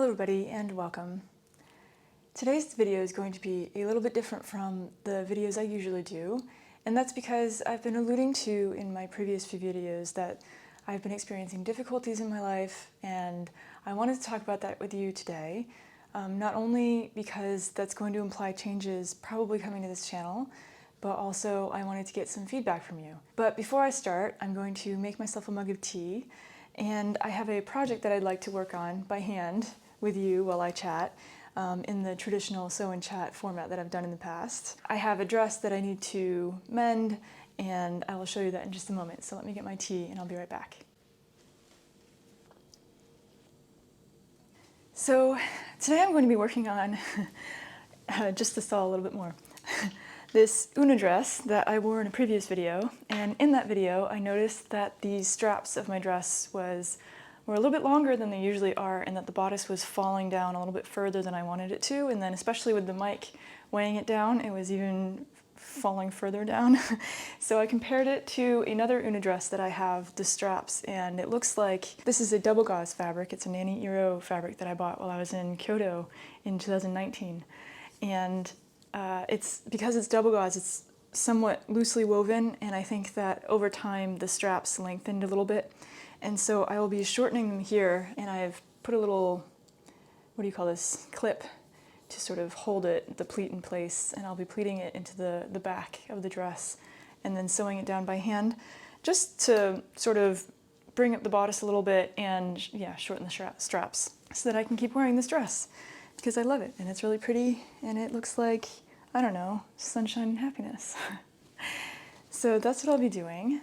Hello everybody and welcome. Today's video is going to be a little bit different from the videos I usually do, and that's because I've been alluding to in my previous few videos that I've been experiencing difficulties in my life, and I wanted to talk about that with you today, not only because that's going to imply changes probably coming to this channel, but also I wanted to get some feedback from you. But before I start, I'm going to make myself a mug of tea, and I have a project that I'd like to work on by hand with you while I chat in the traditional sew and chat format that I've done in the past. I have a dress that I need to mend, and I will show you that in just a moment. So let me get my tea and I'll be right back. So today I'm going to be working on, just to stall a little bit more, this Una dress that I wore in a previous video, and in that video I noticed that the straps of my dress were a little bit longer than they usually are, and that the bodice was falling down a little bit further than I wanted it to, and then especially with the mic weighing it down, it was even falling further down. So I compared it to another Una dress that I have, the straps, and it looks like this is a double gauze fabric. It's a Nani Iro fabric that I bought while I was in Kyoto in 2019, and because it's double gauze, it's somewhat loosely woven, and I think that over time the straps lengthened a little bit. And so I will be shortening them here, and I've put a little, what do you call this, clip to sort of hold it, the pleat in place, and I'll be pleating it into the back of the dress and then sewing it down by hand, just to sort of bring up the bodice a little bit and, yeah, shorten the straps so that I can keep wearing this dress, because I love it, and it's really pretty, and it looks like, I don't know, sunshine and happiness. So that's what I'll be doing.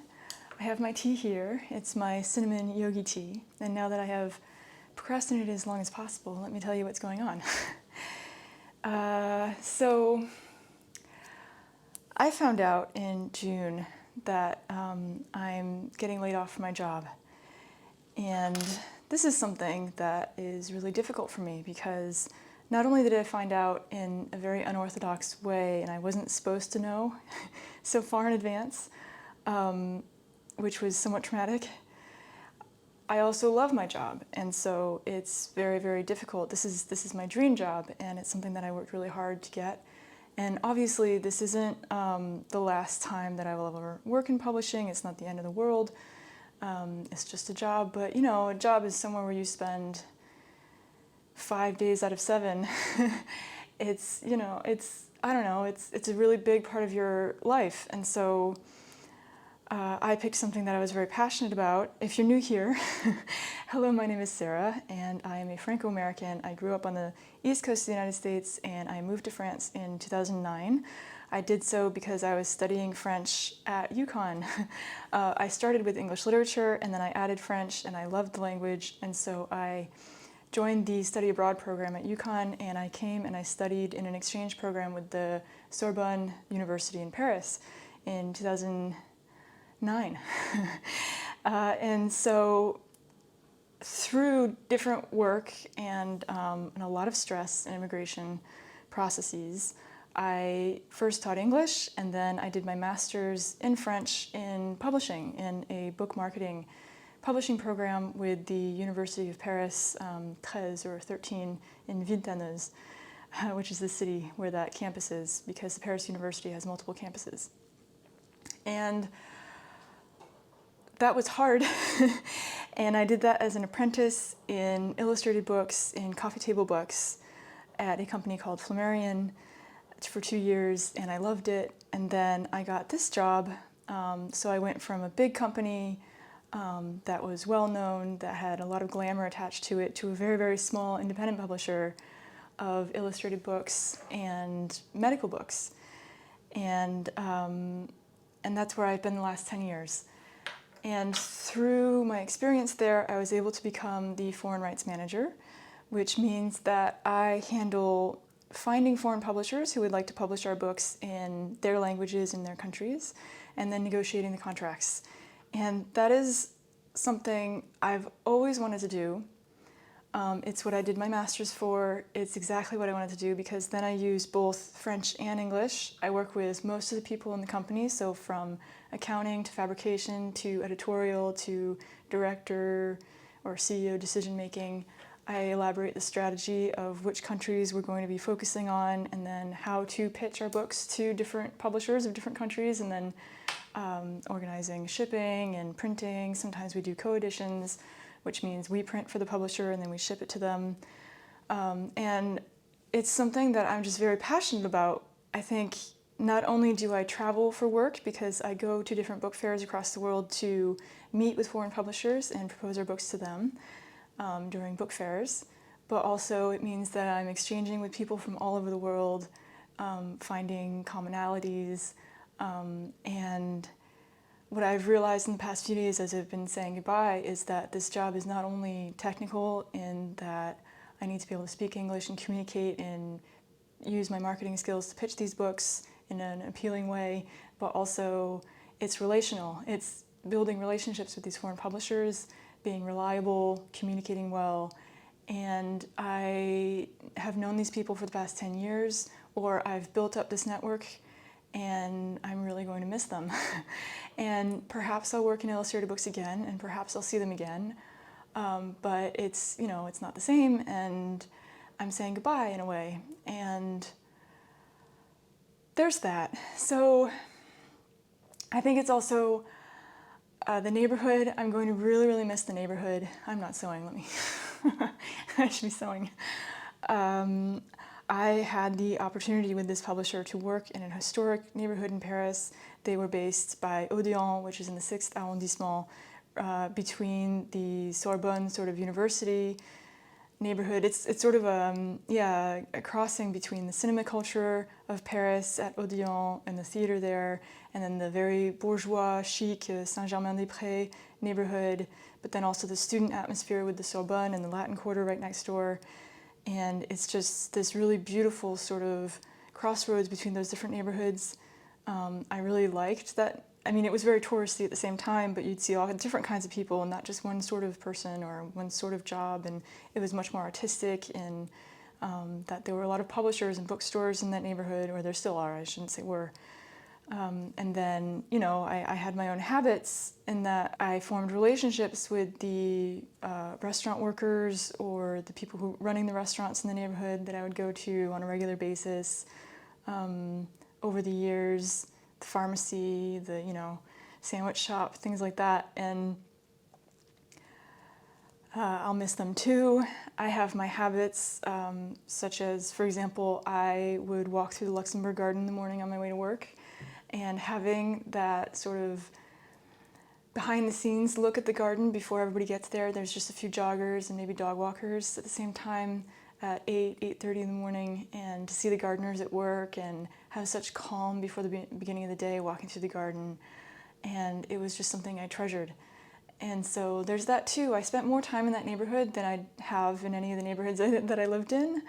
I have my tea here. It's my cinnamon yogi tea, and now that I have procrastinated as long as possible, let me tell you what's going on. So I found out in June that I'm getting laid off from my job, and this is something that is really difficult for me because not only did I find out in a very unorthodox way, and I wasn't supposed to know so far in advance, which was somewhat traumatic, I also love my job, and so it's very, very difficult. This is my dream job, and it's something that I worked really hard to get. And obviously this isn't the last time that I will ever work in publishing. It's not the end of the world. It's just a job, but you know, a job is somewhere where you spend 5 days out of 7. It's, you know, I don't know, it's a really big part of your life. And so I picked something that I was very passionate about. If you're new here, hello, my name is Sarah, and I am a Franco-American. I grew up on the East Coast of the United States, and I moved to France in 2009. I did so because I was studying French at UConn. I started with English literature, and then I added French, and I loved the language, and so I joined the study abroad program at UConn, and I came and I studied in an exchange program with the Sorbonne University in Paris in 2009. And so through different work and a lot of stress and immigration processes, I first taught English, and then I did my master's in French in publishing in a book marketing publishing program with the University of Paris, 13 in Villetaneuse, which is the city where that campus is, because the Paris University has multiple campuses. And that was hard, and I did that as an apprentice in illustrated books, in coffee table books, at a company called Flammarion for 2 years, and I loved it. And then I got this job, so I went from a big company that was well known, that had a lot of glamour attached to it, to a very, very small independent publisher of illustrated books and medical books. And that's where I've been the last 10 years. And through my experience there, I was able to become the foreign rights manager, which means that I handle finding foreign publishers who would like to publish our books in their languages in their countries, and then negotiating the contracts. And that is something I've always wanted to do. It's what I did my master's for. It's exactly what I wanted to do, because then I use both French and English. I work with most of the people in the company, so from accounting to fabrication to editorial to director or CEO decision making. I elaborate the strategy of which countries we're going to be focusing on, and then how to pitch our books to different publishers of different countries, and then organizing shipping and printing. Sometimes we do co-editions, which means we print for the publisher and then we ship it to them. And it's something that I'm just very passionate about. I think not only do I travel for work because I go to different book fairs across the world to meet with foreign publishers and propose our books to them during book fairs, but also it means that I'm exchanging with people from all over the world, finding commonalities, and what I've realized in the past few days as I've been saying goodbye is that this job is not only technical in that I need to be able to speak English and communicate and use my marketing skills to pitch these books in an appealing way, but also it's relational. It's building relationships with these foreign publishers, being reliable, communicating well, and I have known these people for the past 10 years, or I've built up this network, and I'm really going to miss them. And perhaps I'll work in Illustrated Books again, and perhaps I'll see them again, but it's, you know, it's not the same, and I'm saying goodbye in a way, and there's that. So I think it's also the neighborhood. I'm going to really, really miss the neighborhood. I'm not sewing, let me, I should be sewing. I had the opportunity with this publisher to work in a historic neighborhood in Paris. They were based by Odeon, which is in the 6th arrondissement, between the Sorbonne sort of university neighborhood. It's sort of a crossing between the cinema culture of Paris at Odeon and the theater there, and then the very bourgeois, chic Saint-Germain-des-Prés neighborhood, but then also the student atmosphere with the Sorbonne and the Latin Quarter right next door. And it's just this really beautiful sort of crossroads between those different neighborhoods. I really liked that. I mean, it was very touristy at the same time, but you'd see all different kinds of people and not just one sort of person or one sort of job. And it was much more artistic in that there were a lot of publishers and bookstores in that neighborhood, or there still are, I shouldn't say were. And then, you know, I had my own habits in that I formed relationships with the restaurant workers or the people who running the restaurants in the neighborhood that I would go to on a regular basis. Over the years, the pharmacy, the, you know, sandwich shop, things like that. And I'll miss them too. I have my habits, such as, for example, I would walk through the Luxembourg Garden in the morning on my way to work. And having that sort of behind the scenes look at the garden before everybody gets there. There's just a few joggers and maybe dog walkers at the same time at 8:30 in the morning, and to see the gardeners at work and have such calm before the beginning of the day walking through the garden. And it was just something I treasured. And so there's that too. I spent more time in that neighborhood than I'd have in any of the neighborhoods that I lived in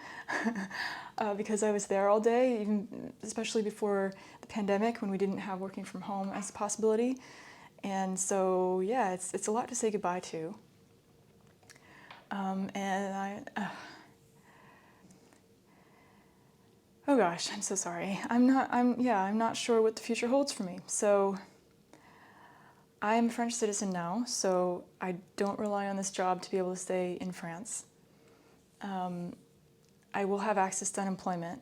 because I was there all day, even especially before the pandemic when we didn't have working from home as a possibility. And so, yeah, it's a lot to say goodbye to. Oh gosh, I'm so sorry. I'm not sure what the future holds for me. So I am a French citizen now, so I don't rely on this job to be able to stay in France. I will have access to unemployment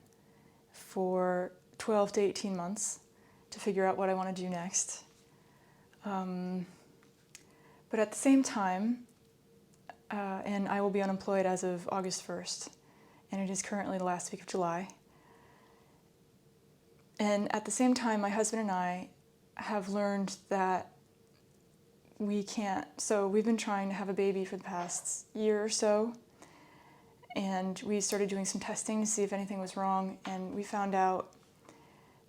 for 12 to 18 months to figure out what I want to do next. But at the same time, and I will be unemployed as of August 1st, and it is currently the last week of July. And at the same time, my husband and I have learned that we can't, so we've been trying to have a baby for the past year or so, and we started doing some testing to see if anything was wrong, and we found out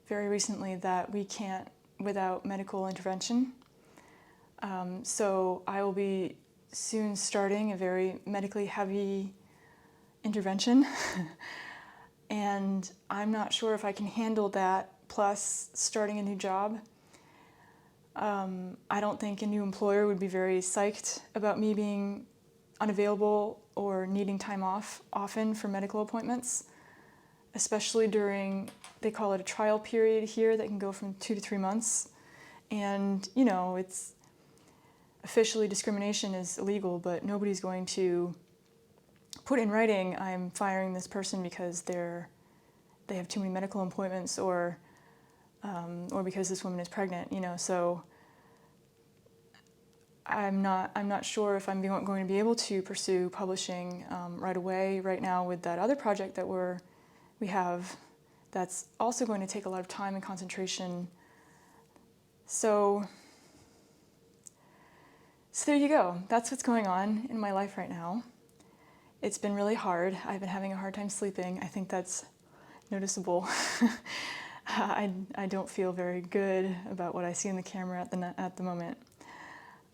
very recently that we can't without medical intervention. So I will be soon starting a very medically heavy intervention, and I'm not sure if I can handle that, plus starting a new job. I don't think a new employer would be very psyched about me being unavailable or needing time off often for medical appointments, especially during, they call it a trial period here that can go from 2 to 3 months. And, you know, it's officially discrimination is illegal, but nobody's going to put in writing, I'm firing this person because they have too many medical appointments, or because this woman is pregnant, So I'm not sure if I'm going to be able to pursue publishing right away. Right now, with that other project that we have, that's also going to take a lot of time and concentration. So there you go. That's what's going on in my life right now. It's been really hard. I've been having a hard time sleeping. I think that's noticeable. I don't feel very good about what I see in the camera at the moment.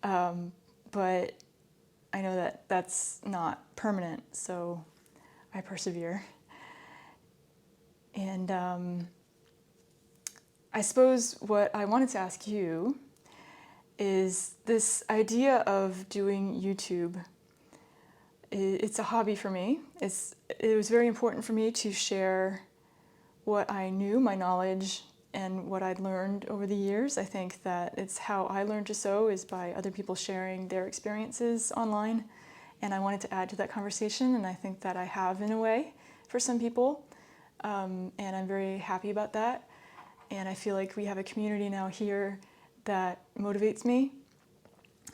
But I know that that's not permanent, so I persevere. And I suppose what I wanted to ask you is this idea of doing YouTube. It's a hobby for me. It was very important for me to share what I knew, my knowledge, and what I'd learned over the years. I think that it's how I learned to sew, is by other people sharing their experiences online. And I wanted to add to that conversation, and I think that I have in a way for some people. And I'm very happy about that. And I feel like we have a community now here that motivates me.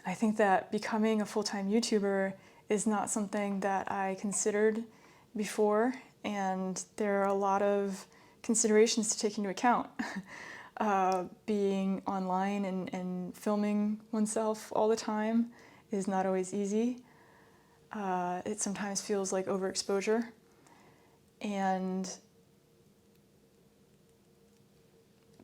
I think that becoming a full-time YouTuber is not something that I considered before, and there are a lot of considerations to take into account. Being online and filming oneself all the time is not always easy. It sometimes feels like overexposure, and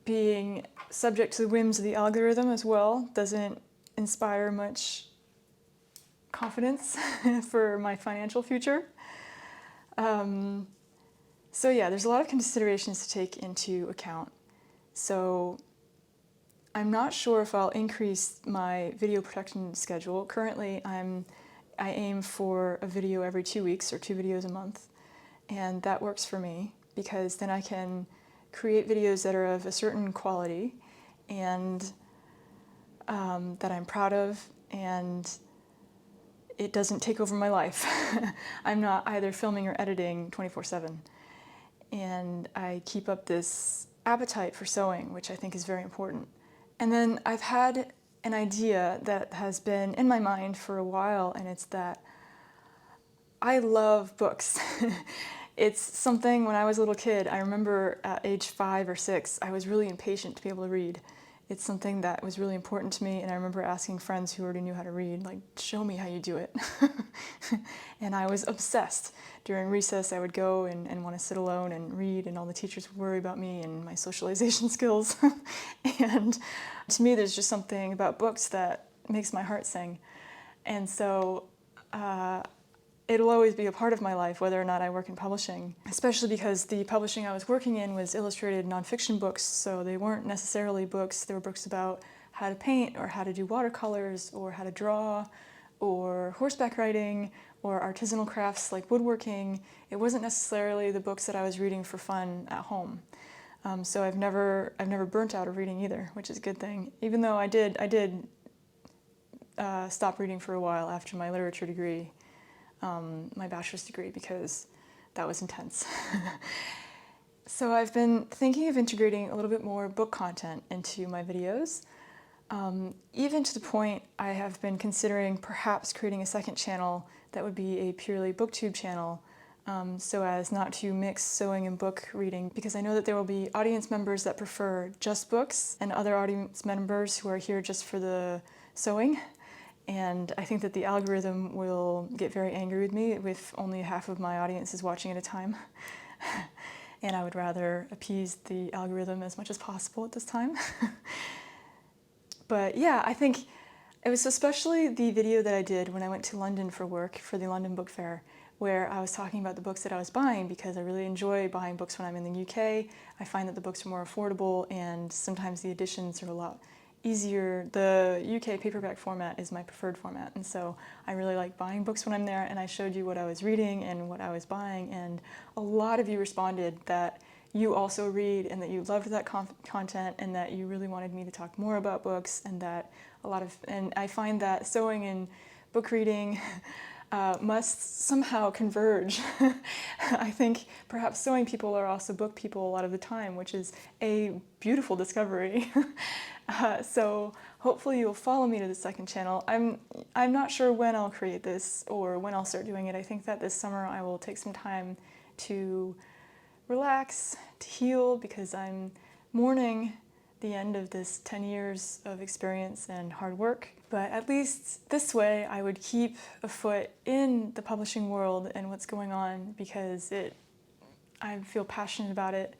being subject to the whims of the algorithm as well doesn't inspire much confidence for my financial future. So yeah, there's a lot of considerations to take into account. So I'm not sure if I'll increase my video production schedule. Currently, I aim for a video every 2 weeks, or 2 videos a month, and that works for me because then I can create videos that are of a certain quality and that I'm proud of, and it doesn't take over my life. I'm not either filming or editing 24/7. And I keep up this appetite for sewing, which I think is very important. And then I've had an idea that has been in my mind for a while, and it's that I love books. It's something, when I was a little kid, I remember at age 5 or 6, I was really impatient to be able to read. It's something that was really important to me, and I remember asking friends who already knew how to read, like, show me how you do it. And I was obsessed. During recess, I would go and want to sit alone and read, and all the teachers would worry about me and my socialization skills. And to me, there's just something about books that makes my heart sing. And so it'll always be a part of my life, whether or not I work in publishing, especially because the publishing I was working in was illustrated nonfiction books, so they weren't necessarily books. They were books about how to paint, or how to do watercolors, or how to draw, or horseback riding, or artisanal crafts like woodworking. It wasn't necessarily the books that I was reading for fun at home. So I've never burnt out of reading either, which is a good thing. Even though I did stop reading for a while after my literature degree, my bachelor's degree, because that was intense. So I've been thinking of integrating a little bit more book content into my videos, even to the point I have been considering perhaps creating a second channel that would be a purely booktube channel, so as not to mix sewing and book reading, because I know that there will be audience members that prefer just books and other audience members who are here just for the sewing. And I think that the algorithm will get very angry with me if only half of my audience is watching at a time. And I would rather appease the algorithm as much as possible at this time. But yeah, I think it was especially the video that I did when I went to London for work, for the London Book Fair, where I was talking about the books that I was buying, because I really enjoy buying books when I'm in the UK. I find that the books are more affordable, and sometimes the editions are a lot easier. The UK paperback format is my preferred format, and so I really like buying books when I'm there. And I showed you what I was reading and what I was buying, and a lot of you responded that you also read and that you loved that content, and that you really wanted me to talk more about books, and that and I find that sewing and book reading must somehow converge. I think perhaps sewing people are also book people a lot of the time, which is a beautiful discovery. So hopefully you'll follow me to the second channel. I'm not sure when I'll create this or when I'll start doing it. I think that this summer I will take some time to relax, to heal, because I'm mourning the end of this 10 years of experience and hard work. But at least this way I would keep a foot in the publishing world and what's going on, because I feel passionate about it.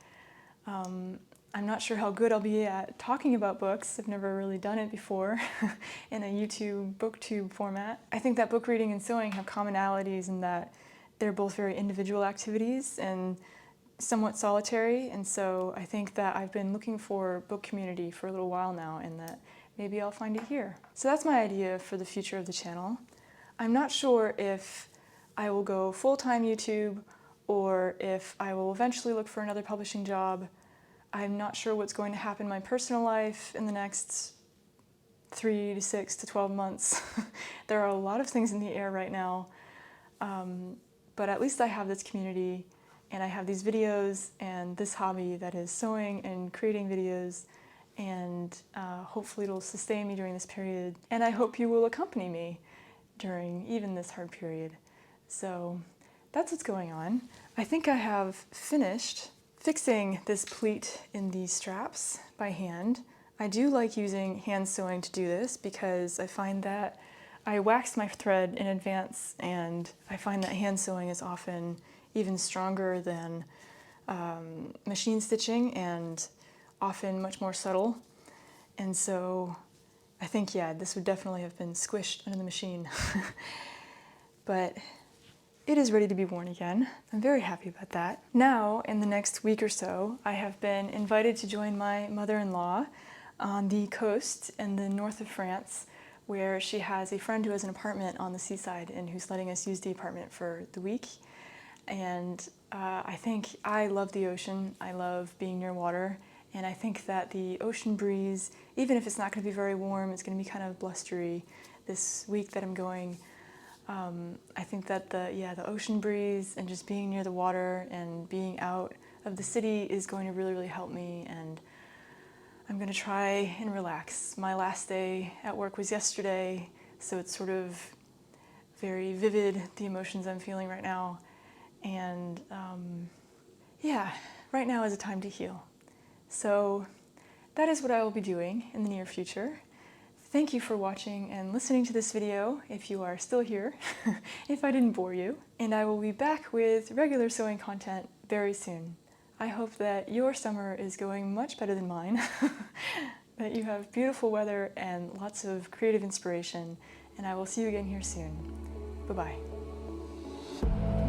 I'm not sure how good I'll be at talking about books. I've never really done it before in a YouTube booktube format. I think that book reading and sewing have commonalities in that they're both very individual activities and somewhat solitary, and so I think that I've been looking for book community for a little while now, and that maybe I'll find it here. So that's my idea for the future of the channel. I'm not sure if I will go full-time YouTube or if I will eventually look for another publishing job. I'm not sure what's going to happen in my personal life in the next 3 to 6 to 12 months. There are a lot of things in the air right now, but at least I have this community, and I have these videos and this hobby that is sewing and creating videos, and hopefully it'll sustain me during this period. And I hope you will accompany me during even this hard period. So that's what's going on. I think I have finished fixing this pleat in these straps by hand. I do like using hand sewing to do this because I find that I wax my thread in advance, and I find that hand sewing is often even stronger than machine stitching and often much more subtle. And so I think, yeah, this would definitely have been squished under the machine. But it is ready to be worn again. I'm very happy about that. Now, in the next week or so, I have been invited to join my mother-in-law on the coast in the north of France, where she has a friend who has an apartment on the seaside and who's letting us use the apartment for the week. And I think I love the ocean. I love being near water. And I think that the ocean breeze, even if it's not going to be very warm, it's going to be kind of blustery this week that I'm going. I think that the ocean breeze and just being near the water and being out of the city is going to really, really help me. And I'm going to try and relax. My last day at work was yesterday, so it's sort of very vivid, the emotions I'm feeling right now. And yeah, right now is a time to heal. So that is what I will be doing in the near future. Thank you for watching and listening to this video, if you are still here, if I didn't bore you. And I will be back with regular sewing content very soon. I hope that your summer is going much better than mine, that you have beautiful weather and lots of creative inspiration, and I will see you again here soon. Bye-bye.